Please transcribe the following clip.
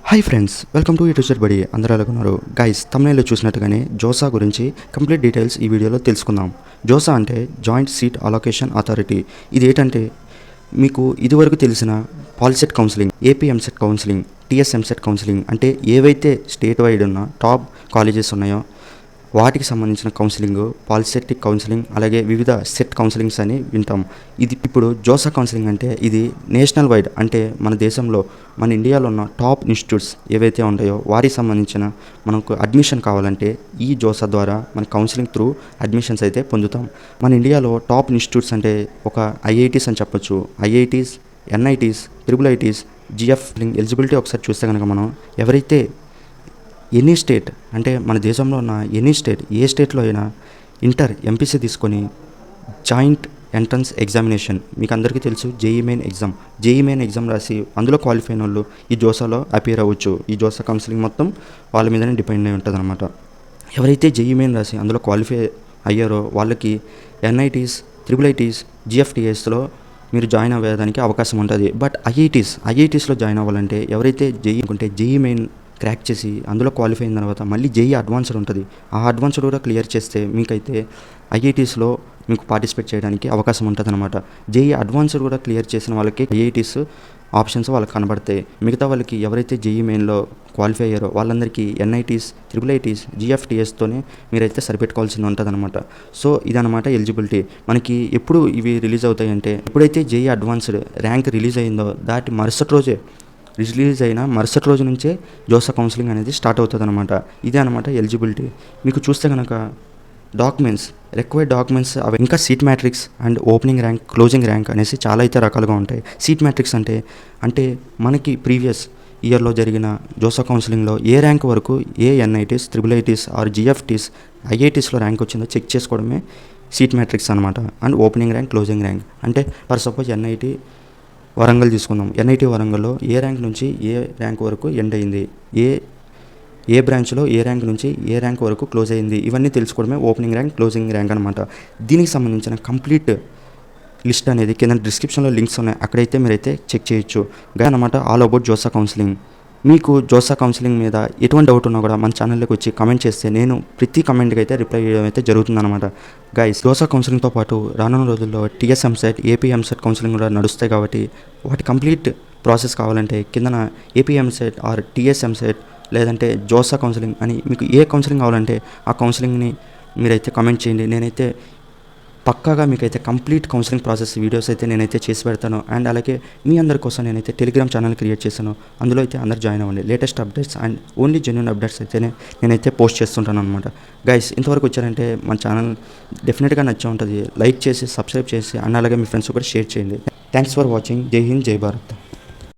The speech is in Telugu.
Hi friends, welcome to YouTube బడి. అందరూ ఎలాగున్నారు గైస్? తమ్నైల్లో చూసినట్టుగానే జోసా గురించి కంప్లీట్ డీటెయిల్స్ ఈ వీడియోలో తెలుసుకుందాం. జోసా అంటే జాయింట్ సీట్ అలొకేషన్ అథారిటీ. ఇది ఏంటంటే మీకు ఇదివరకు తెలిసిన POLYCET counselling, AP EAMCET counselling, TS EAMCET counselling అంటే ఏవైతే స్టేట్ వైడ్ ఉన్న టాప్ కాలేజెస్ ఉన్నాయో వాటికి సంబంధించిన కౌన్సిలింగ్, పాలిసెటిక్ కౌన్సిలింగ్, అలాగే వివిధ సెట్ కౌన్సిలింగ్స్ అని వింటాం. ఇది ఇప్పుడు జోసా కౌన్సిలింగ్ అంటే ఇది నేషనల్ వైడ్, అంటే మన దేశంలో మన ఇండియాలో ఉన్న టాప్ ఇన్స్టిట్యూట్స్ ఏవైతే ఉంటాయో వాటికి సంబంధించిన మనకు అడ్మిషన్ కావాలంటే ఈ జోసా ద్వారా మన కౌన్సిలింగ్ త్రూ అడ్మిషన్స్ అయితే పొందుతాం. మన ఇండియాలో టాప్ ఇన్స్టిట్యూట్స్ అంటే ఒక ఐఐటీస్ అని చెప్పొచ్చు. IITs, NITs, triple ITs, GF eligibility ఒకసారి చూస్తే కనుక మనం ఎవరైతే ఎనీ స్టేట్ అంటే మన దేశంలో ఉన్న ఎనీ స్టేట్, ఏ స్టేట్లో అయినా ఇంటర్ ఎంపీసీ తీసుకొని జాయింట్ ఎంట్రన్స్ ఎగ్జామినేషన్, మీకు అందరికీ తెలుసు జేఈ మెయిన్ ఎగ్జామ్ రాసి అందులో క్వాలిఫై అయిన వాళ్ళు ఈ జోసాలో అపీర్ అవ్వచ్చు. ఈ జోసా కౌన్సిలింగ్ మొత్తం వాళ్ళ మీదనే డిపెండ్ అయి ఉంటుంది అనమాట. ఎవరైతే జేఈ మెయిన్ రాసి అందులో క్వాలిఫై అయ్యారో వాళ్ళకి ఎన్ఐటీస్, ట్రిపుల్ ఐటీస్, జిఎఫ్టీఎస్లో మీరు జాయిన్ అవ్వేదానికి అవకాశం ఉంటుంది. బట్ ఐఐటీస్లో జాయిన్ అవ్వాలంటే ఎవరైతే జేఈ మెయిన్ క్రాక్ చేసి అందులో క్వాలిఫై అయిన తర్వాత మళ్ళీ జేఈ అడ్వాన్స్డ్ ఉంటుంది. ఆ అడ్వాన్స్డ్ కూడా క్లియర్ చేస్తే మీకైతే ఐఐటీస్లో మీకు పార్టిసిపేట్ చేయడానికి అవకాశం ఉంటుంది అనమాట. జేఈ అడ్వాన్స్డ్ కూడా క్లియర్ చేసిన వాళ్ళకి ఐఐటీస్ ఆప్షన్స్ వాళ్ళకి కనబడతాయి. మిగతా వాళ్ళకి ఎవరైతే జేఈ మెయిన్లో క్వాలిఫై అయ్యారో వాళ్ళందరికీ ఎన్ఐటీస్, ట్రిపుల్ ఐటీస్, జిఎఫ్టీఎస్తోనే మీరైతే సరిపెట్టుకోవాల్సింది ఉంటుంది అనమాట. సో ఇదనమాట ఎలిజిబిలిటీ. మనకి ఎప్పుడు ఇవి రిలీజ్ అవుతాయి అంటే ఎప్పుడైతే జేఈ అడ్వాన్స్డ్ ర్యాంక్ రిలీజ్ అయిందో దాటి మరుసటి రోజు నుంచే జోసా కౌన్సిలింగ్ అనేది స్టార్ట్ అవుతుంది అనమాట. ఇదే అనమాట ఎలిజిబిలిటీ. మీకు చూస్తే కనుక రిక్వైర్డ్ డాక్యుమెంట్స్ అవి ఇంకా seat matrix and opening rank, closing rank అనేసి చాలా అయితే రకాలుగా ఉంటాయి. సీట్ మ్యాట్రిక్స్ అంటే మనకి ప్రీవియస్ ఇయర్లో జరిగిన జోసా కౌన్సిలింగ్లో ఏ ర్యాంక్ వరకు ఏ NITs, triple ITs or GFTs, ఐఐటీస్లో ర్యాంక్ వచ్చిందో చెక్ చేసుకోవడమే సీట్ మ్యాట్రిక్స్ అనమాట. And opening rank, closing rank అంటే ఫర్ సపోజ్ ఎన్ఐటీ వరంగల్ తీసుకుందాం. ఎన్ఐటీ వరంగల్లో ఏ ర్యాంక్ నుంచి ఏ ర్యాంక్ వరకు ఎండ్ అయింది, ఏ బ్రాంచ్లో ఏ ర్యాంక్ నుంచి ఏ ర్యాంక్ వరకు క్లోజ్ అయింది, ఇవన్నీ తెలుసుకోవడమే ఓపెనింగ్ ర్యాంక్, క్లోజింగ్ ర్యాంక్ అనమాట. దీనికి సంబంధించిన కంప్లీట్ లిస్ట్ అనేది కింద డిస్క్రిప్షన్లో లింక్స్ ఉన్నాయి, అక్కడైతే మీరైతే చెక్ చేయొచ్చు అనమాట. All about JoSAA counselling. మీకు జోసా కౌన్సిలింగ్ మీద ఎటువంటి డౌట్ ఉన్నా కూడా మన ఛానల్లోకి వచ్చి కమెంట్ చేస్తే నేను ప్రతి కమెంట్కి అయితే రిప్లై చేయడం అయితే జరుగుతుందన్నమాట. గైస్, జోసా కౌన్సిలింగ్తో పాటు రానున్న రోజుల్లో TS EAMCET, AP EAMCET counselling కూడా నడుస్తాయి కాబట్టి వాటి కంప్లీట్ ప్రాసెస్ కావాలంటే కిందన AP EAMCET are TS EAMCET లేదంటే జోసా కౌన్సిలింగ్ అని మీకు ఏ కౌన్సిలింగ్ కావాలంటే ఆ కౌన్సిలింగ్ని మీరైతే కమెంట్ చేయండి. నేనైతే పక్కాగా మీకైతే కంప్లీట్ కౌన్సిలింగ్ ప్రాసెస్ వీడియోస్ అయితే నేనైతే చేసి పెడతాను. అండ్ అలాగే మీ అందరి కోసం నేనైతే టెలిగ్రామ్ ఛానల్ క్రియేట్ చేశాను. అందులో అయితే అందరు జాయిన్ అవ్వండి. Latest updates and only genuine updates అయితేనే నేనైతే పోస్ట్ చేస్తుంటాను అనమాట. గైస్, ఇంతవరకు వచ్చారంటే మన ఛానల్ డెఫినెట్గా నచ్చే ఉంటుంది. లైక్ చేసి, సబ్స్క్రైబ్ చేసి అండ్ అలాగే మీ ఫ్రెండ్స్ కూడా షేర్ చేయండి. Thanks for watching. జై హింద్, జై భారత్.